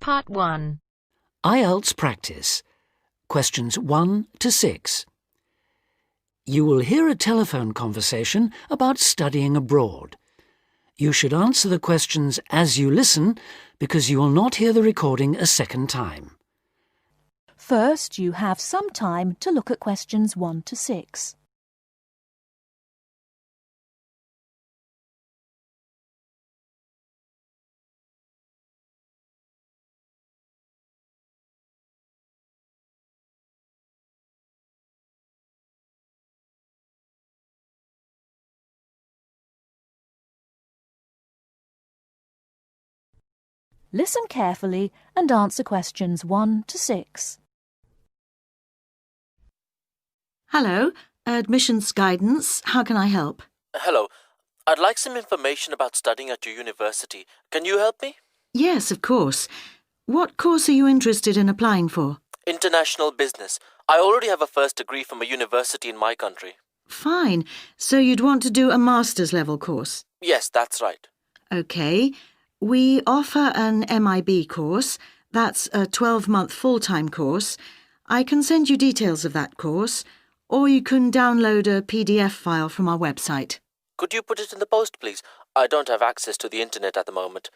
Part 1. IELTS Practice. Questions 1 to 6. You will hear a telephone conversation about studying abroad. You should answer the questions as you listen because you will not hear the recording a second time. First, you have some time to look at questions 1 to 6. Listen carefully and answer questions 1 to 6. Hello, Admissions Guidance. How can I help? Hello. I'd like some information about studying at your university. Can you help me? Yes, of course. What course are you interested in applying for? International business. I already have a first degree from a university in my country. Fine. So you'd want to do a master's level course? Yes, that's right. OK. We offer an MIB course. That's a 12-month full-time course. I can send you details of that course, or you can download a PDF file from our website. Could you put it in the post, please? I don't have access to the internet at the moment.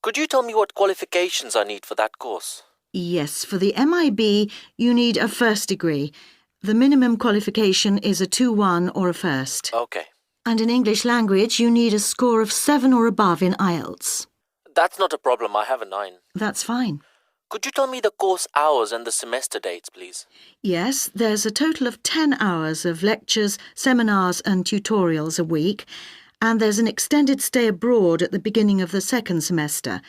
Could you tell me what qualifications I need for that course? Yes, for the MIB, you need a first degree. The minimum qualification is a 2-1 or a first. Okay. And in English language, you need a score of 7 or above in IELTS. That's not a problem. I have a 9. That's fine. Could you tell me the course hours and the semester dates, please? Yes, there's a total of 10 hours of lectures, seminars and tutorials a week, and there's an extended stay abroad at the beginning of the second semester.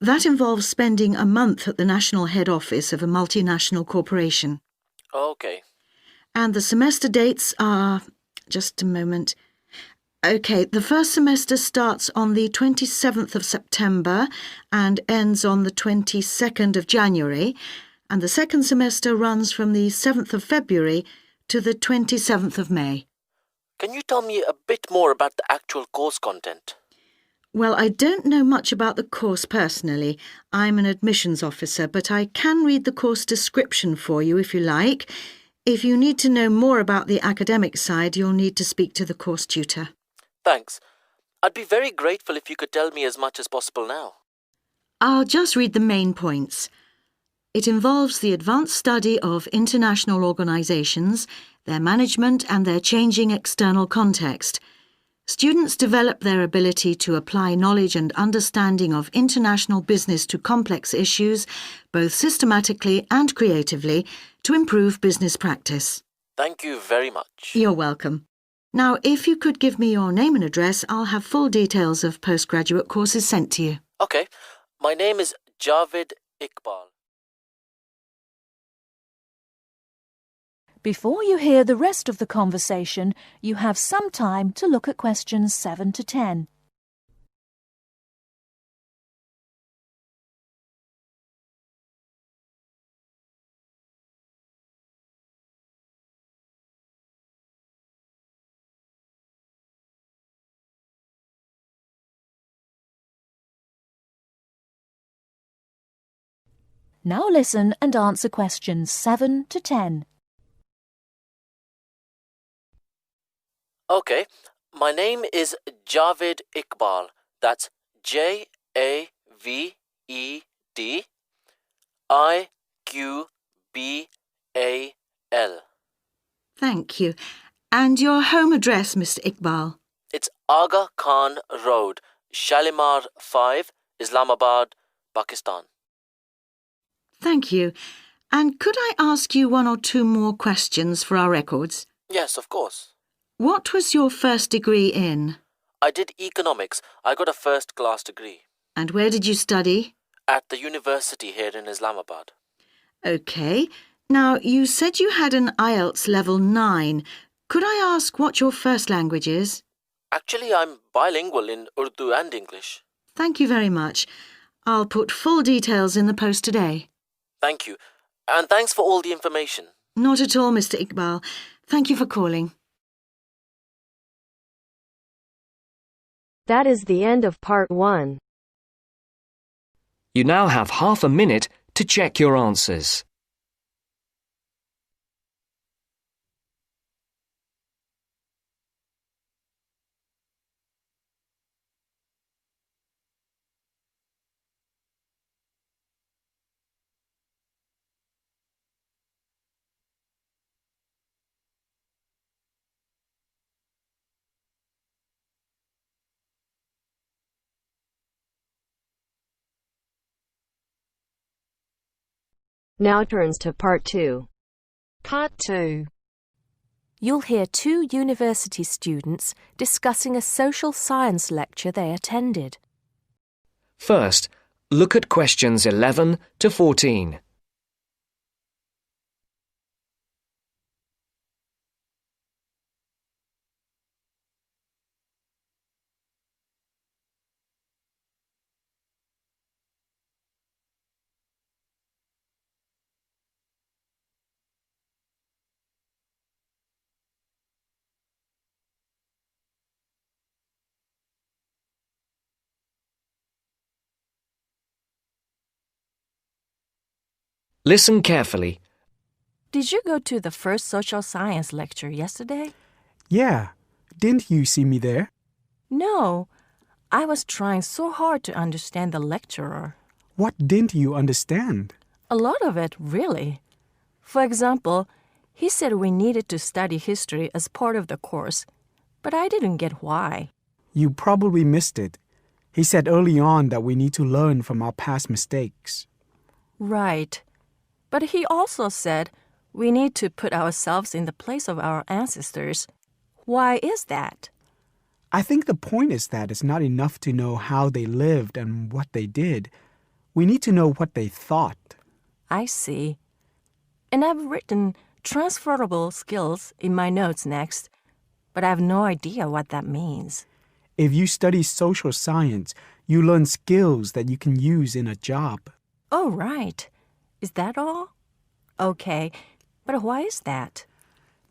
That involves spending a month at the national head office of a multinational corporation. Okay. And the semester dates are... just a moment... OK, the first semester starts on the 27th of September and ends on the 22nd of January, and the second semester runs from the 7th of February to the 27th of May. Can you tell me a bit more about the actual course content? Well, I don't know much about the course personally. I'm an admissions officer, but I can read the course description for you if you like. If you need to know more about the academic side, you'll need to speak to the course tutor. Thanks. I'd be very grateful if you could tell me as much as possible now. I'll just read the main points. It involves the advanced study of international organisations, their management and their changing external context. Students develop their ability to apply knowledge and understanding of international business to complex issues, both systematically and creatively, to improve business practice. Thank you very much. You're welcome. Now, if you could give me your name and address, I'll have full details of postgraduate courses sent to you. Okay. My name is Javed Iqbal. Before you hear the rest of the conversation, you have some time to look at questions 7 to 10. Now listen and answer questions 7 to 10. Okay. My name is Javed Iqbal. That's JAVED-IQBAL. Thank you. And your home address, Mr. Iqbal? It's Aga Khan Road, Shalimar 5, Islamabad, Pakistan. Thank you. And could I ask you 1 or 2 more questions for our records? Yes, of course. What was your first degree in? I did economics. I got a first-class degree. And where did you study? At the university here in Islamabad. OK. Now, you said you had an IELTS level 9. Could I ask what your first language is? Actually, I'm bilingual in Urdu and English. Thank you very much. I'll put full details in the post today. Thank you. And thanks for all the information. Not at all, Mr. Iqbal. Thank you for calling. That is the end of part 1. You now have half a minute to check your answers. Now turns to Part 2. Part 2. You'll hear two university students discussing a social science lecture they attended. First, look at questions 11 to 14. Listen carefully. Did you go to the first social science lecture yesterday? Yeah. Didn't you see me there? No. I was trying so hard to understand the lecturer. What didn't you understand? A lot of it, really. For example, he said we needed to study history as part of the course, but I didn't get why. You probably missed it. He said early on that we need to learn from our past mistakes. Right. But he also said we need to put ourselves in the place of our ancestors. Why is that? I think the point is that it's not enough to know how they lived and what they did. We need to know what they thought. I see. And I've written transferable skills in my notes next, but I have no idea what that means. If you study social science, you learn skills that you can use in a job. Oh, right. Is that all? Okay, but why is that?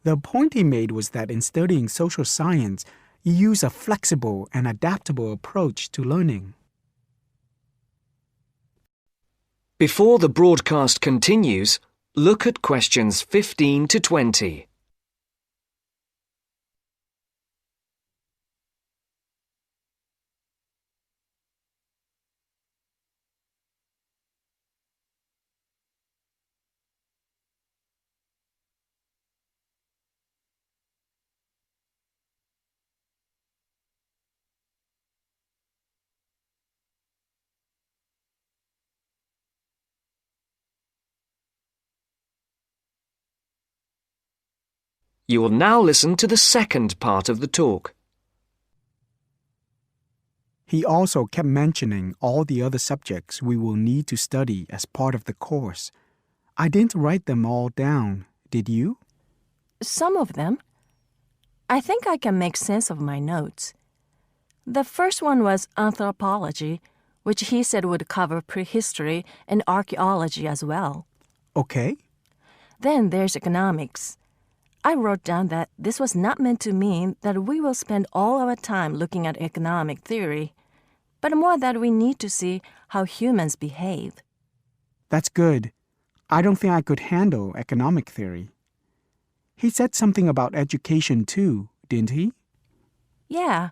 The point he made was that in studying social science, you use a flexible and adaptable approach to learning. Before the broadcast continues, look at questions 15 to 20. You will now listen to the second part of the talk. He also kept mentioning all the other subjects we will need to study as part of the course. I didn't write them all down, did you? Some of them. I think I can make sense of my notes. The first one was anthropology, which he said would cover prehistory and archaeology as well. Okay. Then there's economics. I wrote down that this was not meant to mean that we will spend all our time looking at economic theory, but more that we need to see how humans behave. That's good. I don't think I could handle economic theory. He said something about education too, didn't he? Yeah.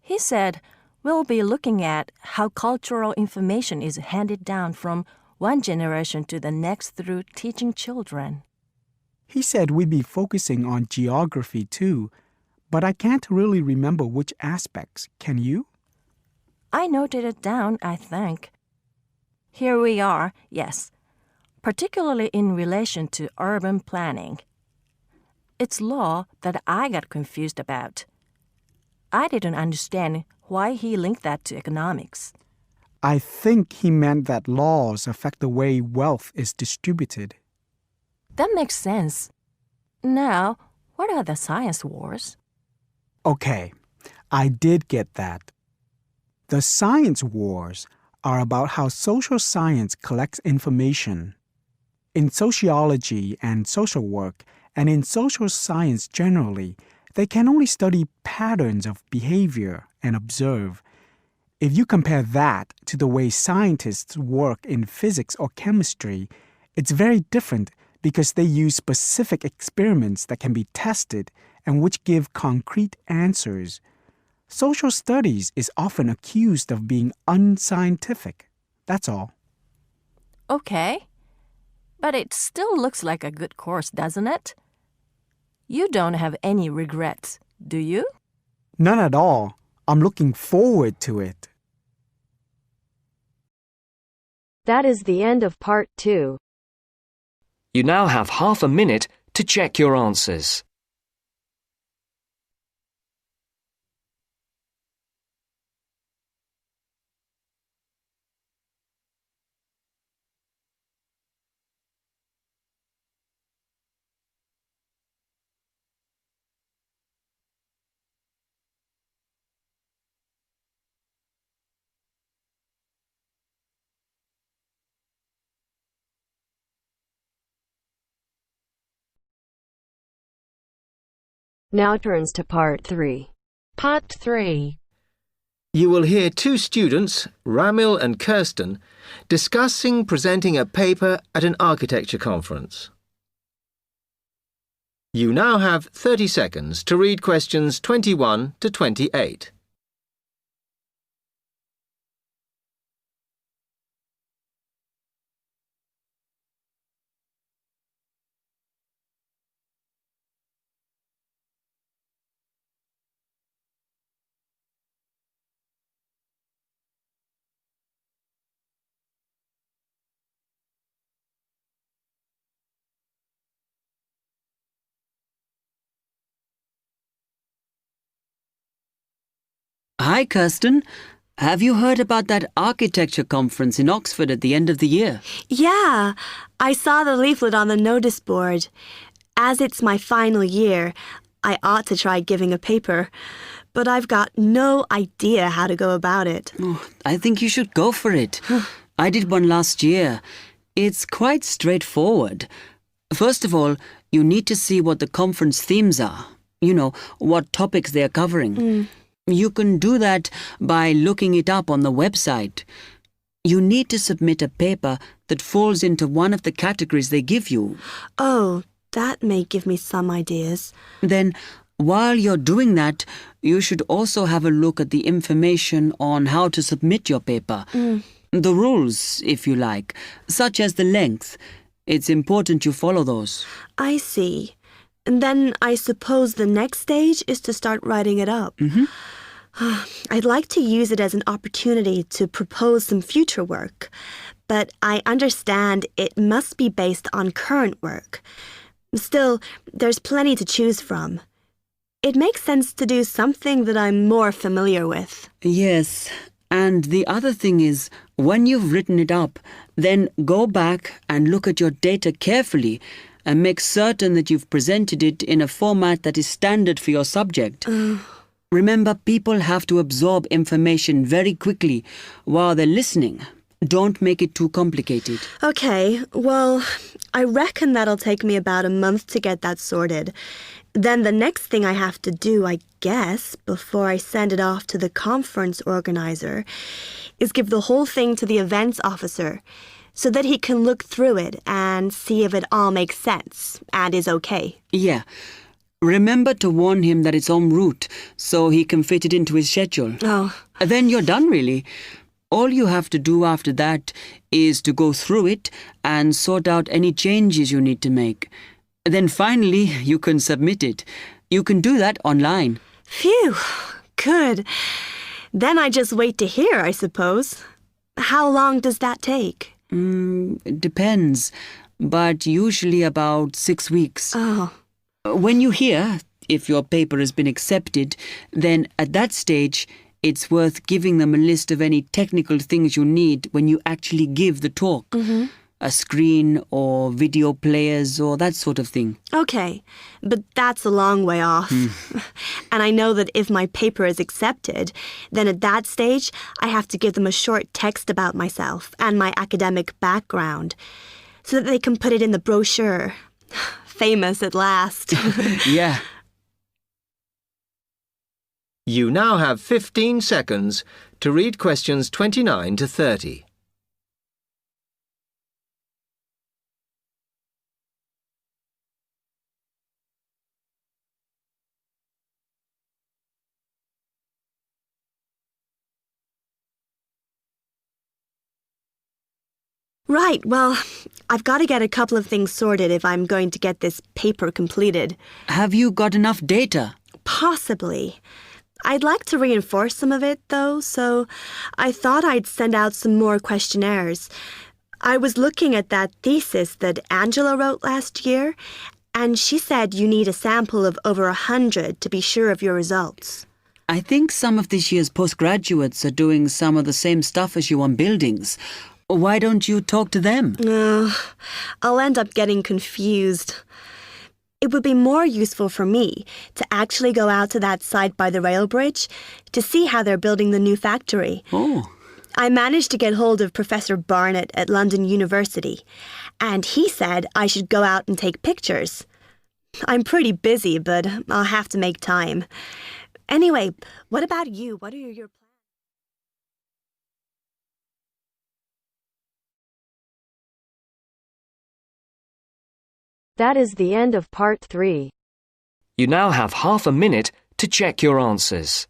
He said we'll be looking at how cultural information is handed down from one generation to the next through teaching children. He said we'd be focusing on geography too, but I can't really remember which aspects. Can you? I noted it down, I think. Here we are, yes, particularly in relation to urban planning. It's law that I got confused about. I didn't understand why he linked that to economics. I think he meant that laws affect the way wealth is distributed. That makes sense. Now, what are the science wars? Okay, I did get that. The science wars are about how social science collects information. In sociology and social work, and in social science generally, they can only study patterns of behavior and observe. If you compare that to the way scientists work in physics or chemistry, it's very different because they use specific experiments that can be tested and which give concrete answers. Social studies is often accused of being unscientific. That's all. Okay. But it still looks like a good course, doesn't it? You don't have any regrets, do you? None at all. I'm looking forward to it. That is the end of part 2. You now have half a minute to check your answers. Now turns to part 3. Part 3. You will hear two students, Ramil and Kirsten, discussing presenting a paper at an architecture conference. You now have 30 seconds to read questions 21 to 28. Hi, Kirsten. Have you heard about that architecture conference in Oxford at the end of the year? Yeah, I saw the leaflet on the notice board. As it's my final year, I ought to try giving a paper, but I've got no idea how to go about it. Oh, I think you should go for it. I did one last year. It's quite straightforward. First of all, you need to see what the conference themes are. You know, what topics they are covering. You can do that by looking it up on the website. You need to submit a paper that falls into one of the categories they give you. Oh, that may give me some ideas. Then, while you're doing that, you should also have a look at the information on how to submit your paper. The rules, if you like, such as the length. It's important you follow those. I see. And then I suppose the next stage is to start writing it up. I'd like to use it as an opportunity to propose some future work, but I understand it must be based on current work. Still, there's plenty to choose from. It makes sense to do something that I'm more familiar with. Yes, and the other thing is, when you've written it up, then go back and look at your data carefully and make certain that you've presented it in a format that is standard for your subject. Remember, people have to absorb information very quickly while they're listening. Don't make it too complicated. Okay, well, I reckon that'll take me about a month to get that sorted. Then the next thing I have to do, I guess, before I send it off to the conference organizer, is give the whole thing to the events officer so that he can look through it and see if it all makes sense and is okay. Yeah. Remember to warn him that it's en route so he can fit it into his schedule. Oh. Then you're done, really. All you have to do after that is to go through it and sort out any changes you need to make. Then finally, you can submit it. You can do that online. Phew, good. Then I just wait to hear, I suppose. How long does that take? It depends, but usually about 6 weeks. Oh. When you hear if your paper has been accepted, then at that stage, it's worth giving them a list of any technical things you need when you actually give the talk. A screen or video players or that sort of thing. Okay, but that's a long way off. And I know that if my paper is accepted, then at that stage, I have to give them a short text about myself and my academic background so that they can put it in the brochure. Famous at last. Yeah. You now have 15 seconds to read questions 29 to 30. Right, well, I've got to get a couple of things sorted if I'm going to get this paper completed. Have you got enough data? Possibly. I'd like to reinforce some of it, though, so I thought I'd send out some more questionnaires. I was looking at that thesis that Angela wrote last year, and she said you need a sample of over 100 to be sure of your results. I think some of this year's postgraduates are doing some of the same stuff as you on buildings. Why don't you talk to them? I'll end up getting confused. It would be more useful for me to actually go out to that site by the rail bridge to see how they're building the new factory. Oh. I managed to get hold of Professor Barnett at London University, and he said I should go out and take pictures. I'm pretty busy, but I'll have to make time. Anyway, what about you? What are your plans? That is the end of part 3. You now have half a minute to check your answers.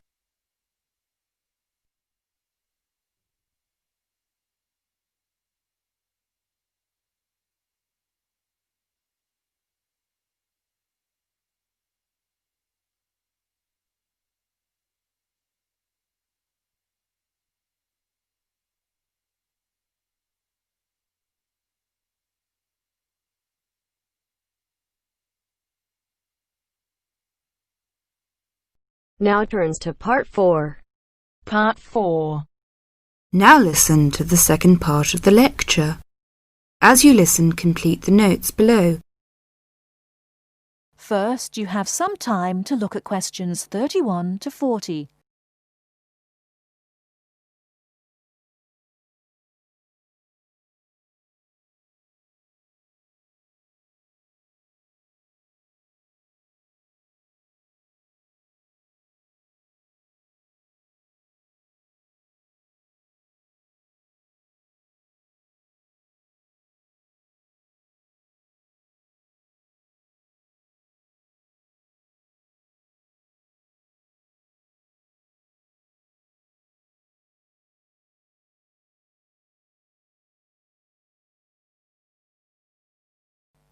Now turns to part 4. Part 4. Now listen to the second part of the lecture. As you listen, complete the notes below. First, you have some time to look at questions 31 to 40.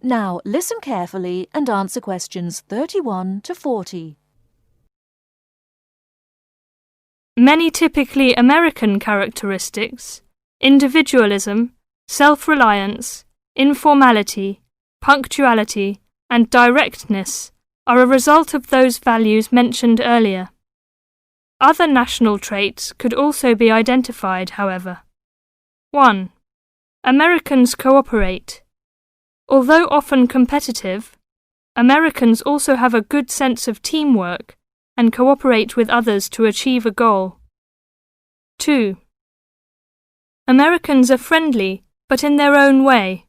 Now listen carefully and answer questions 31 to 40. Many typically American characteristics, individualism, self-reliance, informality, punctuality, and directness, are a result of those values mentioned earlier. Other national traits could also be identified, however. 1. Americans cooperate. Although often competitive, Americans also have a good sense of teamwork and cooperate with others to achieve a goal. 2. Americans are friendly, but in their own way.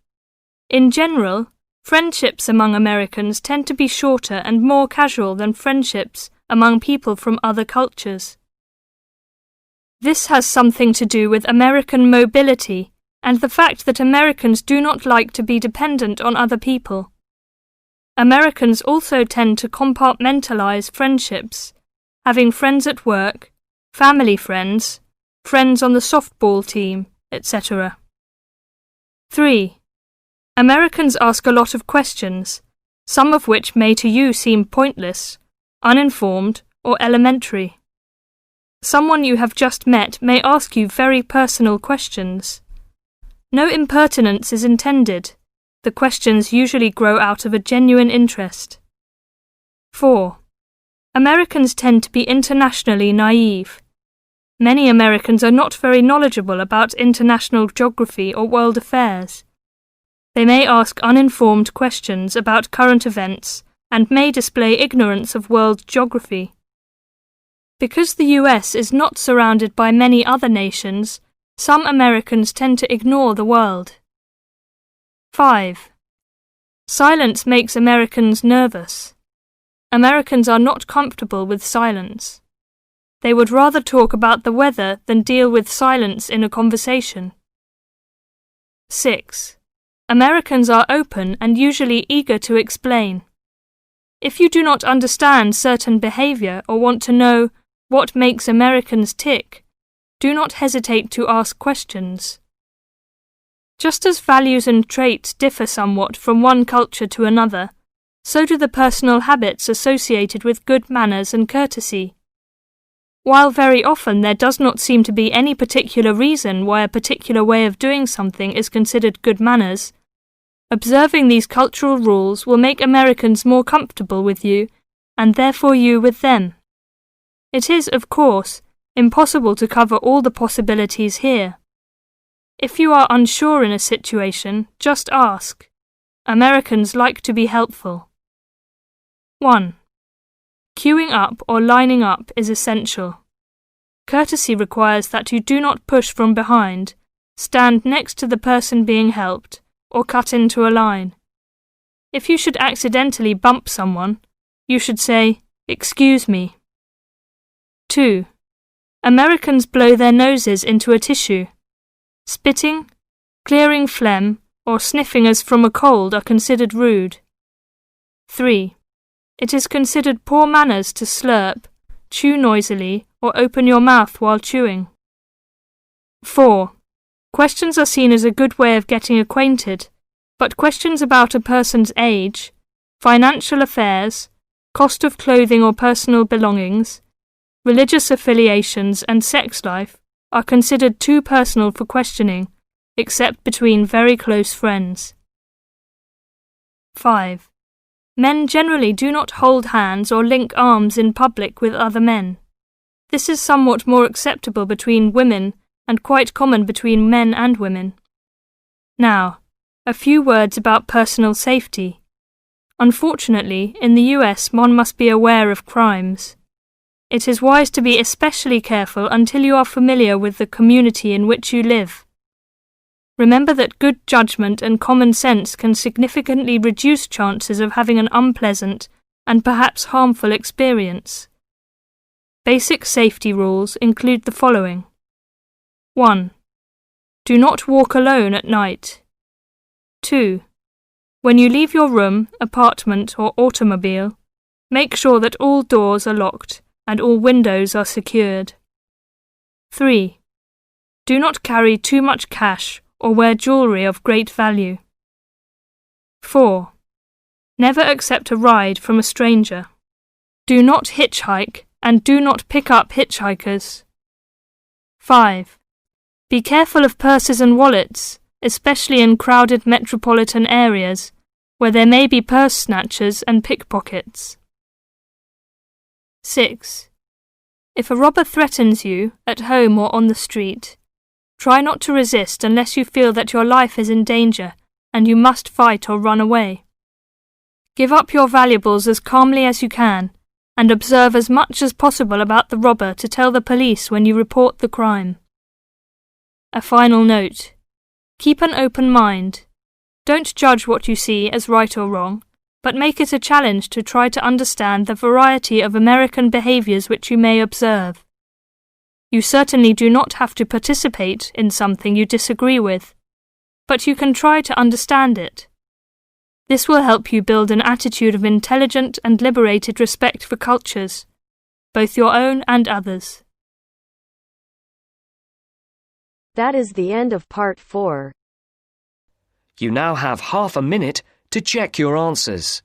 In general, friendships among Americans tend to be shorter and more casual than friendships among people from other cultures. This has something to do with American mobility and the fact that Americans do not like to be dependent on other people. Americans also tend to compartmentalize friendships, having friends at work, family friends, friends on the softball team, etc. 3. Americans ask a lot of questions, some of which may to you seem pointless, uninformed, or elementary. Someone you have just met may ask you very personal questions. No impertinence is intended. The questions usually grow out of a genuine interest. 4. Americans tend to be internationally naive. Many Americans are not very knowledgeable about international geography or world affairs. They may ask uninformed questions about current events and may display ignorance of world geography. Because the US is not surrounded by many other nations, some Americans tend to ignore the world. 5. Silence makes Americans nervous. Americans are not comfortable with silence. They would rather talk about the weather than deal with silence in a conversation. 6. Americans are open and usually eager to explain. If you do not understand certain behavior or want to know what makes Americans tick, do not hesitate to ask questions. Just as values and traits differ somewhat from one culture to another, so do the personal habits associated with good manners and courtesy. While very often there does not seem to be any particular reason why a particular way of doing something is considered good manners, observing these cultural rules will make Americans more comfortable with you, and therefore you with them. It is, of course, impossible to cover all the possibilities here. If you are unsure in a situation, just ask. Americans like to be helpful. 1. Queuing up or lining up is essential. Courtesy requires that you do not push from behind, stand next to the person being helped, or cut into a line. If you should accidentally bump someone, you should say, "Excuse me." 2. Americans blow their noses into a tissue. Spitting, clearing phlegm, or sniffing as from a cold are considered rude. 3. It is considered poor manners to slurp, chew noisily, or open your mouth while chewing. 4. Questions are seen as a good way of getting acquainted, but questions about a person's age, financial affairs, cost of clothing or personal belongings, religious affiliations and sex life are considered too personal for questioning, except between very close friends. 5. Men generally do not hold hands or link arms in public with other men. This is somewhat more acceptable between women and quite common between men and women. Now, a few words about personal safety. Unfortunately, in the US one must be aware of crimes. It is wise to be especially careful until you are familiar with the community in which you live. Remember that good judgment and common sense can significantly reduce chances of having an unpleasant and perhaps harmful experience. Basic safety rules include the following. 1. Do not walk alone at night. 2. When you leave your room, apartment, or automobile, make sure that all doors are locked and all windows are secured. 3. Do not carry too much cash or wear jewelry of great value. 4. Never accept a ride from a stranger. Do not hitchhike and do not pick up hitchhikers. 5. Be careful of purses and wallets, especially in crowded metropolitan areas, where there may be purse snatchers and pickpockets. 6. If a robber threatens you, at home or on the street, try not to resist unless you feel that your life is in danger and you must fight or run away. Give up your valuables as calmly as you can and observe as much as possible about the robber to tell the police when you report the crime. A final note. Keep an open mind. Don't judge what you see as right or wrong, but make it a challenge to try to understand the variety of American behaviors which you may observe. You certainly do not have to participate in something you disagree with, but you can try to understand it. This will help you build an attitude of intelligent and liberated respect for cultures, both your own and others. That is the end of part 4. You now have half a minute to check your answers.